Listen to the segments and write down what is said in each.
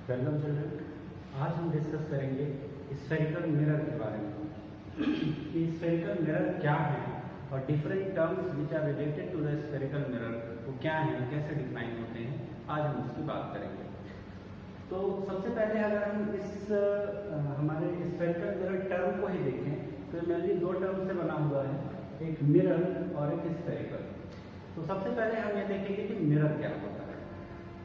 Welcome children. आज हम discuss करेंगे स्फेरिकल मिरर के बारे में कि स्फेरिकल मिरर क्या है और different terms which are related to the spherical mirror वो क्या हैं, कैसे डिफाइन होते हैं, आज हम उसकी बात करेंगे। तो सबसे पहले अगर हम इस हमारे स्फेरिकल मिरर टर्म को ही देखें तो मेनली दो टर्म से बना हुआ है, एक मिरर और एक स्फेरिकल। तो सबसे पहले हम ये देखेंगे कि मिरर क्या होता है।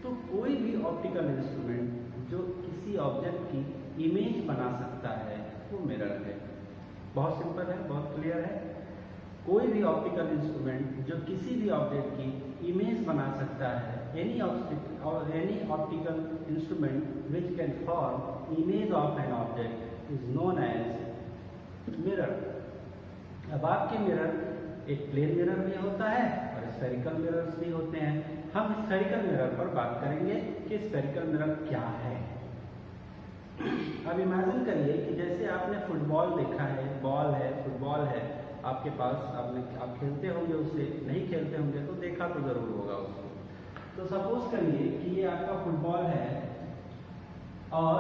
तो कोई भी ऑप्टिकल इंस्ट्रूमेंट जो किसी ऑब्जेक्ट की इमेज बना सकता है वो मिरर है। बहुत सिंपल है, बहुत क्लियर है। कोई भी ऑप्टिकल इंस्ट्रूमेंट जो किसी भी ऑब्जेक्ट की इमेज बना सकता है, any optical instrument which can form image of an object is known as mirror. अब आपके मिरर एक प्लेन मिरर भी होता है और स्फेरिकल मिरर्स भी होते हैं। हम स्फेरिकल मिरर पर बात करेंगे कि स्फेरिकल मिरर क्या है। अब इमेजिन करिए कि जैसे आपने फुटबॉल देखा है, बॉल है, फुटबॉल है आपके पास, आप खेलते होंगे उससे, नहीं खेलते होंगे तो देखा तो जरूर होगा उसको। तो सपोज करिए कि ये आपका फुटबॉल है और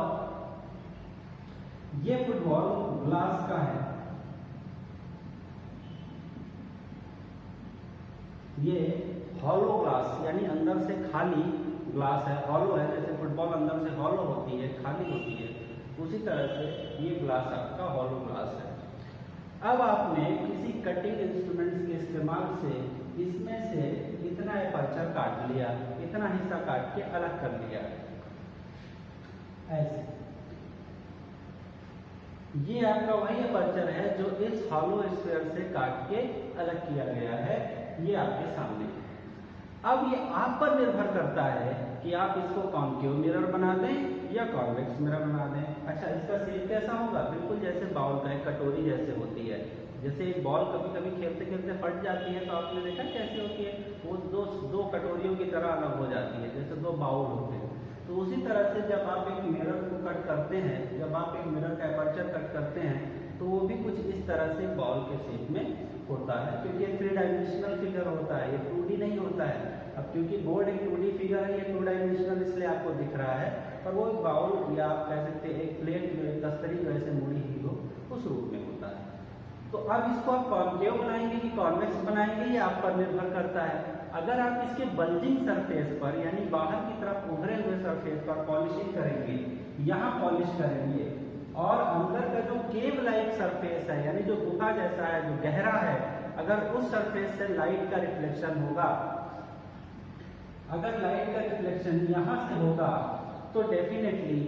ये फुटबॉल ग्लास का है। ये हॉलो ग्लास यानी अंदर से खाली ग्लास है, हॉलो है। जैसे फुटबॉल अंदर से हॉलो होती है, खाली होती है, उसी तरह से ये ग्लास आपका हॉलो ग्लास है। अब आपने किसी कटिंग इंस्ट्रूमेंट्स के इस्तेमाल से इसमें से इतना एपर्चर काट लिया, इतना हिस्सा काट के अलग कर लिया ऐसे। ये आपका वही एपर्चर है जो इस हॉलो स्फीयर से काट के अलग किया गया है, ये आपके सामने है। अब ये आप पर निर्भर करता है कि आप इसको कॉन्केव मिरर बना दें या कॉन्वेक्स मिरर बना दें। अच्छा, इसका शेप कैसा होगा? बिल्कुल जैसे बाउल का एक कटोरी जैसे होती है। जैसे एक बॉल कभी कभी खेलते खेलते फट जाती है तो आपने देखा कैसे होती है, वो दो कटोरियों की तरह अलग हो जाती है, जैसे दो बाउल होते हैं। तो उसी तरह से जब आप एक मिरर को कट करते हैं, जब आप एक मिरर का एपर्चर कट करते हैं तो वो भी कुछ इस तरह से बॉल के शेप में होता है, क्योंकि ये 3 डायमेंशनल फिगर होता है, ये 2D नहीं होता है। अब क्योंकि बोर्ड एक 2D फिगर है, ये 2 डायमेंशनल इसलिए आपको दिख रहा है, पर वो एक बाउल या आप कह सकते हैं एक प्लेट जो एक तस्तरी वैसे मुड़ी हुई हो उस रूप में होता है। तो अब इसको आप कॉन्केव बनाएंगे कि कॉन्वेक्स बनाएंगे ये आप पर निर्भर करता है। अगर आप इसके बल्जिंग सरफेस पर यानी बाहर की तरफ उभरे हुए सरफेस पर पॉलिशिंग करेंगे, यहाँ पॉलिश करेंगे, और अंदर का जो केव लाइक सरफेस है यानी जो गुफा जैसा है, जो गहरा है, अगर उस सरफेस से लाइट का रिफ्लेक्शन होगा, अगर लाइट का रिफ्लेक्शन यहाँ से होगा तो डेफिनेटली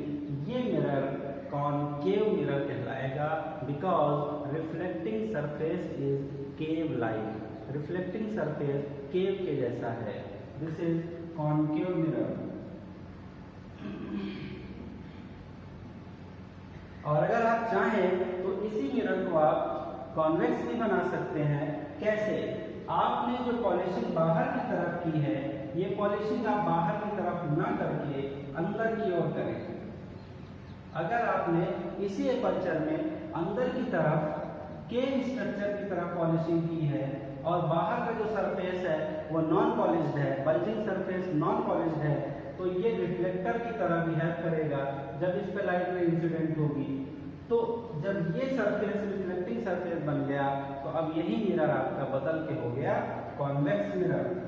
ये मिरर कॉनकेव मिरर कहलाएगा, because reflecting surface is cave like. Reflecting surface cave के जैसा है, दिस इज कॉनकेव मिरर। और अगर आप चाहें तो इसी मिरर को आप कॉन्वेक्स भी बना सकते हैं। कैसे? आपने जो पॉलिशिंग बाहर की तरफ की है, ये पॉलिशिंग आप बाहर की तरफ ना करके अंदर की ओर करें। अगर आपने इसी एपर्चर में अंदर की तरफ केव स्ट्रक्चर की तरफ पॉलिशिंग की है और बाहर का जो सरफेस है वो नॉन पॉलिश्ड है, बल्जिंग सरफेस नॉन पॉलिश्ड है, तो ये रिफ्लेक्टर की तरह बिहेव करेगा जब इस पे लाइट में इंसिडेंट होगी। तो जब ये सरफेस रिफ्लेक्टिंग सरफेस बन गया तो अब यही मिरर आपका बदल के हो गया कॉन्वेक्स मिरर।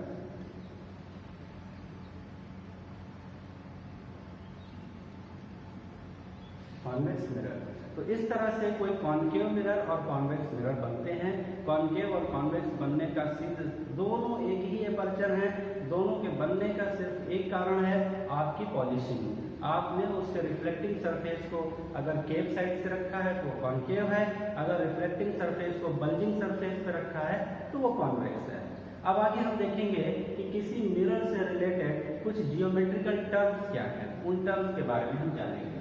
Convex mirror. तो इस तरह से कोई कॉन्केव मिरर और कॉन्वेक्स मिरर बनते हैं। कॉन्केव और कॉन्वेक्स बनने का सिर्फ दोनों एक ही एपर्चर है, दोनों के बनने का सिर्फ एक कारण है, आपकी पॉलिशिंग। आपने उसके रिफ्लेक्टिंग सरफेस को अगर केव साइड से रखा है तो वो कॉन्केव है, अगर रिफ्लेक्टिंग सरफेस को बल्जिंग सरफेस पे रखा है तो वो कॉन्वेक्स है। अब आगे हम देखेंगे कि किसी मिरर से रिलेटेड कुछ जियोमेट्रिकल टर्म्स क्या है, उन टर्म्स के बारे में हम जानेंगे।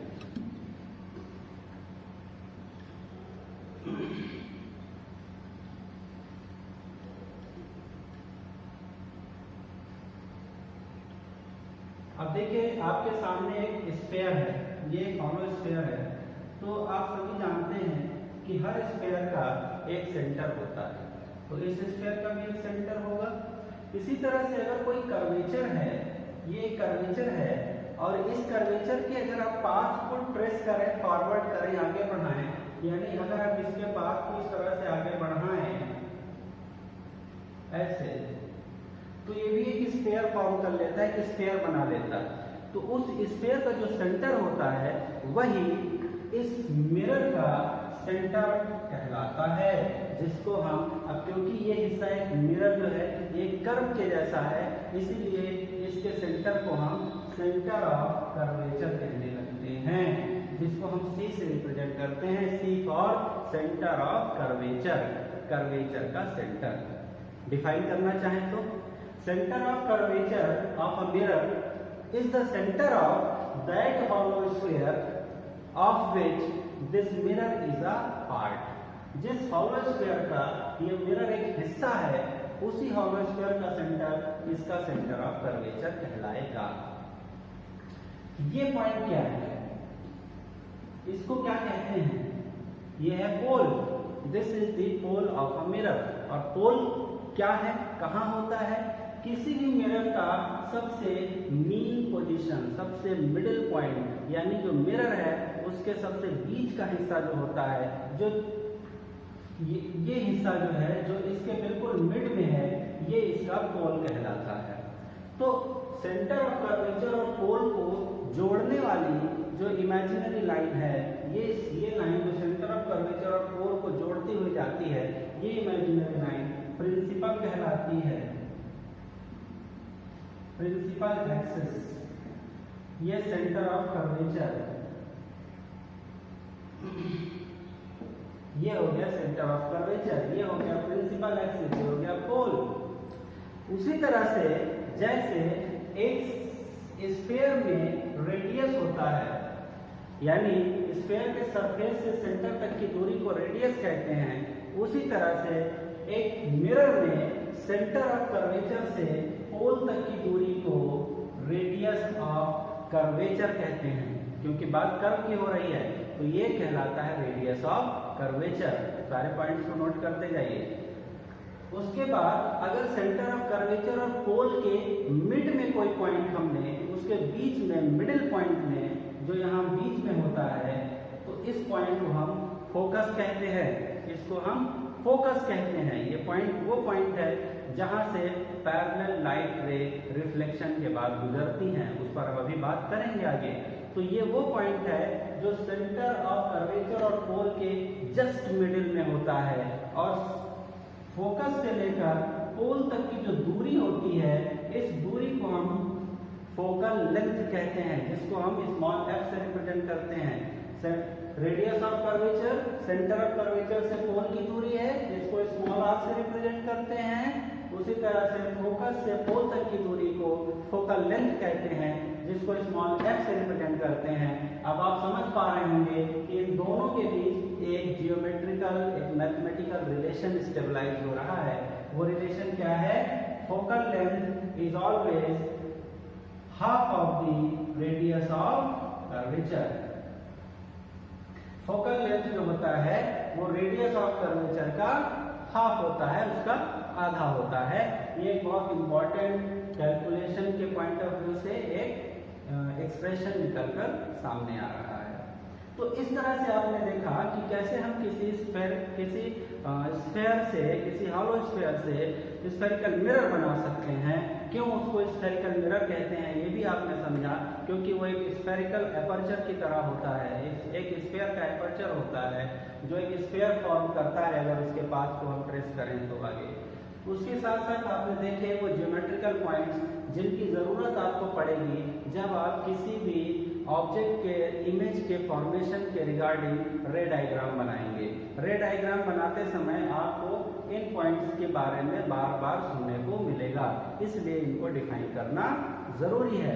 अब देखिए आपके सामने एक स्फीयर है, ये एक हॉलो स्फीयर है। तो आप सभी जानते हैं कि हर स्फीयर का एक सेंटर होता है, तो इस स्फीयर का भी एक सेंटर होगा। इसी तरह से अगर कोई कर्वेचर है, ये कर्वेचर है और इस कर्वेचर के अगर आप पाथ को ट्रेस करें, फॉरवर्ड करें, आगे बढ़ाएं, यानी अगर आप इसके पाथ को इस तरह से आगे बढ़ाएं ऐसे, तो ये भी एक स्फीयर फॉर्म कर लेता है, एक स्फीयर बना लेता है। तो उस स्फीयर का जो सेंटर होता है वही इस मिरर का सेंटर कहलाता है, जिसको हम, अब क्योंकि ये हिस्सा एक मिरर जो है ये कर्व के जैसा है, इसीलिए इसके सेंटर को हम सेंटर ऑफ कर्वेचर कहने लगते हैं, जिसको हम C से रिप्रेजेंट करते हैं। C for centre of curvature, curvature का सेंटर। डिफाइन करना चाहें तो centre of curvature of a mirror is the centre of that hollow sphere of which this mirror is a part. जिस हॉलो स्फीयर का ये mirror एक हिस्सा है, उसी हॉलो स्फीयर का सेंटर इसका सेंटर ऑफ कर्वेचर कहलाएगा। ये पॉइंट क्या है, इसको क्या कहते हैं? ये है pole. This is the pole of a mirror. और पोल क्या है, कहाँ होता है? किसी भी मिरर का सबसे मीन पोजीशन, सबसे मिडिल पॉइंट, यानी जो मिरर है उसके सबसे बीच का हिस्सा जो होता है, जो ये हिस्सा जो है, जो इसके बिल्कुल मिड में है, ये इसका पोल कहलाता है। तो सेंटर ऑफ कर्वेचर और पोल को जोड़ने वाली जो इमेजिनरी लाइन है, ये लाइन जो सेंटर ऑफ कर्वेचर और पोल को जोड़ती हुई जाती है, ये इमेजिनरी लाइन प्रिंसिपल कहलाती है। प्रिंसिपल एक्सिस, ये सेंटर ऑफ कर्वेचर, ये हो गया सेंटर ऑफ कर्वेचर, ये हो गया प्रिंसिपल एक्सिस, ये हो गया पोल। उसी तरह से जैसे एक स्फीयर में रेडियस होता है, यानी स्फीयर के सरफेस से सेंटर तक की दूरी को रेडियस कहते हैं, उसी तरह से एक मिरर में सेंटर ऑफ कर्वेचर से पोल तक की दूरी को रेडियस ऑफ कर्वेचर कहते हैं। क्योंकि बात कर्व की हो रही है, तो ये कहलाता है रेडियस ऑफ कर्वेचर। सारे पॉइंट्स को नोट करते जाइए। उसके बाद अगर सेंटर ऑफ कर्वेचर और पोल के मिड में कोई पॉइंट हमने, उसके बीच में मिडिल पॉइंट में जो यहाँ बीच में होता है, तो इस पॉइंट को हम फोकस कहते हैं। इसको हम फोकस कहते हैं। ये पॉइंट वो पॉइंट है जहाँ से पैरेलल लाइट रे रिफ्लेक्शन के बाद गुजरती हैं, उस पर हम अभी बात करेंगे आगे। तो ये वो पॉइंट है जो सेंटर ऑफ कर्वेचर और पोल के जस्ट मिडिल में होता है, और फोकस से लेकर पोल तक की जो दूरी होती है, इस दूरी को हम फोकल लेंथ कहते हैं, जिसको हम स्मॉल f से रिप्रेजेंट करते हैं। Radius of curvature, centre of curvature से पोल की दूरी है, जिसको स्मॉल r से रिप्रेजेंट करते हैं। उसी तरह से फोकस से पोल तक की दूरी को फोकल लेंथ कहते हैं, जिसको स्मॉल f से रिप्रेजेंट करते हैं। अब आप समझ पा रहे होंगे कि इन दोनों के बीच एक जियोमेट्रिकल, एक मैथमेटिकल रिलेशन स्टेबलाइज हो रहा है। वो रिलेशन क्या है? Focal length is always half of the radius of curvature। Focal length जो होता है वो रेडियस ऑफ कर्वेचर का हाफ होता है, उसका आधा होता है। ये एक बहुत इंपॉर्टेंट कैलकुलेशन के पॉइंट ऑफ व्यू से एक एक्सप्रेशन निकलकर सामने आ रहा है। तो इस तरह से आपने देखा कि कैसे हम किसी स्फीयर से, किसी हॉलो स्फीयर से स्फेरिकल मिरर बना सकते हैं। क्यों उसको स्फेरिकल मिरर कहते हैं, ये भी आपने समझा, क्योंकि वो एक स्फेरिकल एपर्चर की तरह होता है। एक स्फीयर का एपर्चर होता है जो एक स्फीयर फॉर्म करता है, अगर उसके पाथ को हम ट्रेस करें तो आगे। उसके साथ साथ आपने देखे वो ज्योमेट्रिकल पॉइंट्स जिनकी ज़रूरत आपको पड़ेगी जब आप किसी भी ऑब्जेक्ट के इमेज के फॉर्मेशन के रिगार्डिंग रे डायग्राम बनाएंगे। रे डायग्राम बनाते समय आपको इन पॉइंट्स के बारे में बार बार सुनने को मिलेगा, इसलिए इनको डिफाइन करना ज़रूरी है।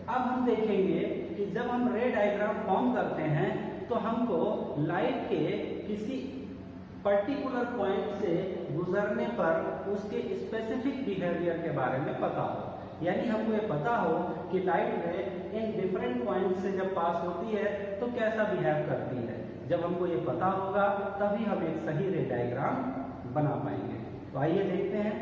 अब हम देखेंगे कि जब हम रे डायग्राम फॉर्म करते हैं तो हमको लाइट के किसी पर्टिकुलर पॉइंट से गुजरने पर उसके स्पेसिफिक बिहेवियर के बारे में पता हो। यानी हमको ये पता हो कि लाइट रे इन डिफरेंट पॉइंट से जब पास होती है तो कैसा बिहेव करती है। जब हमको ये पता होगा तभी हम एक सही रे डायग्राम बना पाएंगे। तो आइए देखते हैं।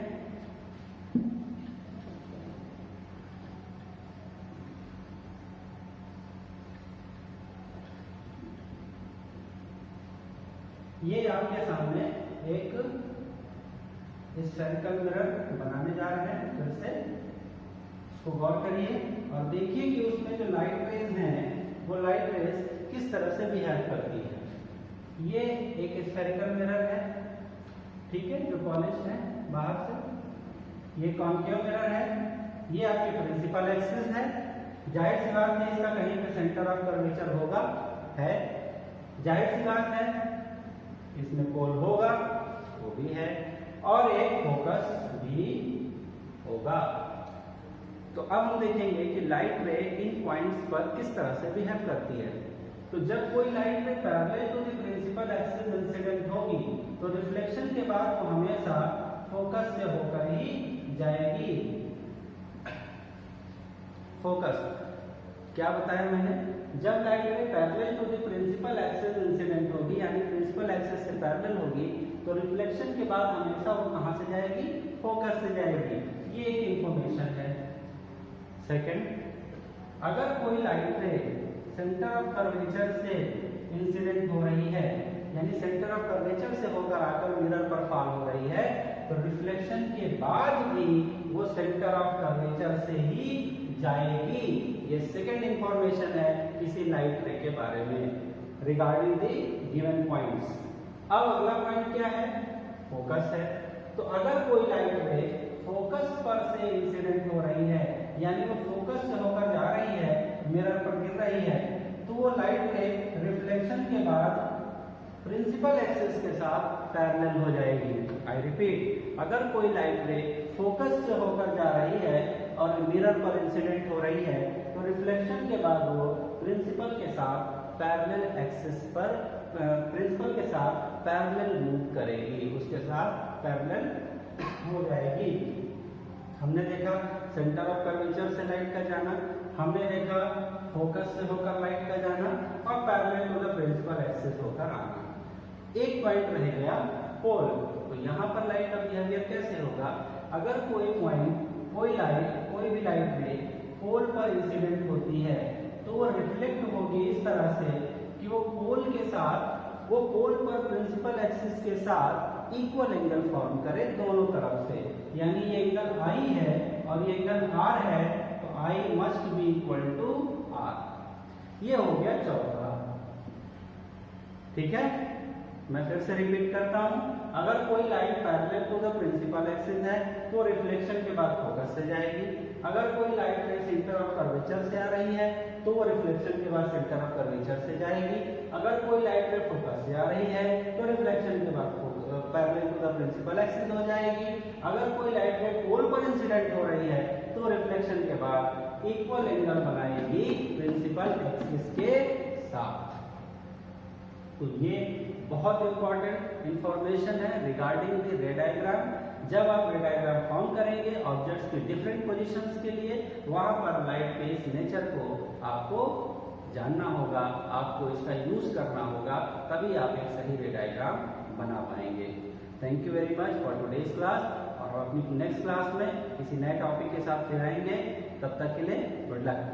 ये आपके सामने एक स्फेरिकल मिरर बनाने जा रहे हैं। फिर से इसको गौर करिए और देखिए कि उसमें जो लाइट रेज हैं वो लाइट रेज किस तरह से बिहेव करती है। ये एक स्फेरिकल मिरर है, ठीक है, जो पॉलिश्ड है बाहर से। ये कॉन्केव मिरर है, ये आपकी प्रिंसिपल एक्सिस है। जाहिर सी बात है इसका कहीं पे सेंटर ऑफ कर्वेचर होगा, है, जाहिर सी बात है। इसमें पोल होगा, वो भी है, और एक फोकस भी होगा। तो अब हम देखेंगे कि लाइट रे इन पॉइंट्स पर किस तरह से बिहेव करती है। तो जब कोई light ray parallel to the principal axis incident होगी तो रिफ्लेक्शन के बाद वो हमेशा फोकस से होकर ही जाएगी। फोकस क्या बताया मैंने, जब light ray parallel to the principal axis incident होगी, यानी प्रिंसिपल एक्सिस से पैरेलल होगी, तो रिफ्लेक्शन के बाद हमेशा वो कहां से जाएगी, फोकस से जाएगी। ये एक इंफॉर्मेशन है। सेकंड, अगर कोई लाइट रे सेंटर ऑफ कर्वेचर से इंसिडेंट हो रही है, यानी सेंटर ऑफ कर्वेचर से होकर आकर मिरर पर फॉल हो रही है, तो रिफ्लेक्शन के बाद भी वो सेंटर ऑफ कर्वेचर से ही जाएगी। ये सेकंड इंफॉर्मेशन है किसी लाइट रे के बारे में रिगार्डिंग द गिवन पॉइंट्स। अब अगला पॉइंट क्या है, फोकस है। तो अगर कोई लाइट रे फोकस पर से इंसिडेंट हो रही है, यानी वो फोकस से होकर जा रही है, मिरर पर गिर रही है, तो वो लाइट रे रिफ्लेक्शन के बाद प्रिंसिपल एक्सिस के साथ पैरेलल हो जाएगी। आई रिपीट, अगर कोई लाइट रे फोकस से होकर जा रही है और मिरर पर इंसिडेंट हो रही है, तो रिफ्लेक्शन के बाद वो प्रिंसिपल के साथ पैरेलल एक्सिस पर प्रिंसिपल के साथ पैरेलल मूव करेगी, उसके साथ पैरेलल हो जाएगी। हमने देखा सेंटर ऑफ कर्वेचर से लाइट का जाना, हमने देखा फोकस से होकर लाइट का जाना, और parallel to the principal axis होकर आना। एक पॉइंट रह गया, पोल। तो यहाँ पर लाइट का बिहेवियर कैसे होगा, अगर कोई पॉइंट कोई भी लाइट रे पोल पर इंसिडेंट होती है, तो वो रिफ्लेक्ट होगी इस तरह से कि वो पोल पर प्रिंसिपल एक्सिस के साथ इक्वल एंगल फॉर्म करे दोनों तरफ से। यानी ये एंगल आई है और ये एंगल आर है, तो i must be equal to r. ये हो गया चौथा। ठीक है, मैं फिर से रिपीट करता हूं, अगर कोई light parallel to the principal axis है तो रिफ्लेक्शन के बाद फोकस से जाएगी। अगर कोई लाइट रे सेंटर ऑफ कर्वेचर से आ रही है तो वो रिफ्लेक्शन के बाद सेंटर ऑफ कर्वेचर से जाएगी। अगर कोई लाइट रे फोकस से आ रही है तो रिफ्लेक्शन के बाद parallel to the principal axis हो जाएगी। अगर कोई लाइट रे पोल पर इंसिडेंट हो रही है तो रिफ्लेक्शन के बाद इक्वल एंगल बनाएगी प्रिंसिपल एक्सिस के साथ। तो ये बहुत इंपॉर्टेंट इंफॉर्मेशन है रिगार्डिंग द रे डायग्राम। जब आप रे डायग्राम फॉर्म करेंगे ऑब्जेक्ट्स के डिफरेंट पोजीशंस के लिए, वहां पर लाइट के इस नेचर को आपको जानना होगा, आपको इसका यूज करना होगा, तभी आप एक सही रे डायग्राम बना पाएंगे। Thank you very much for today's class, और अपनी नेक्स्ट क्लास में किसी नए टॉपिक के साथ फिर आएंगे। तब तक के लिए गुड लक।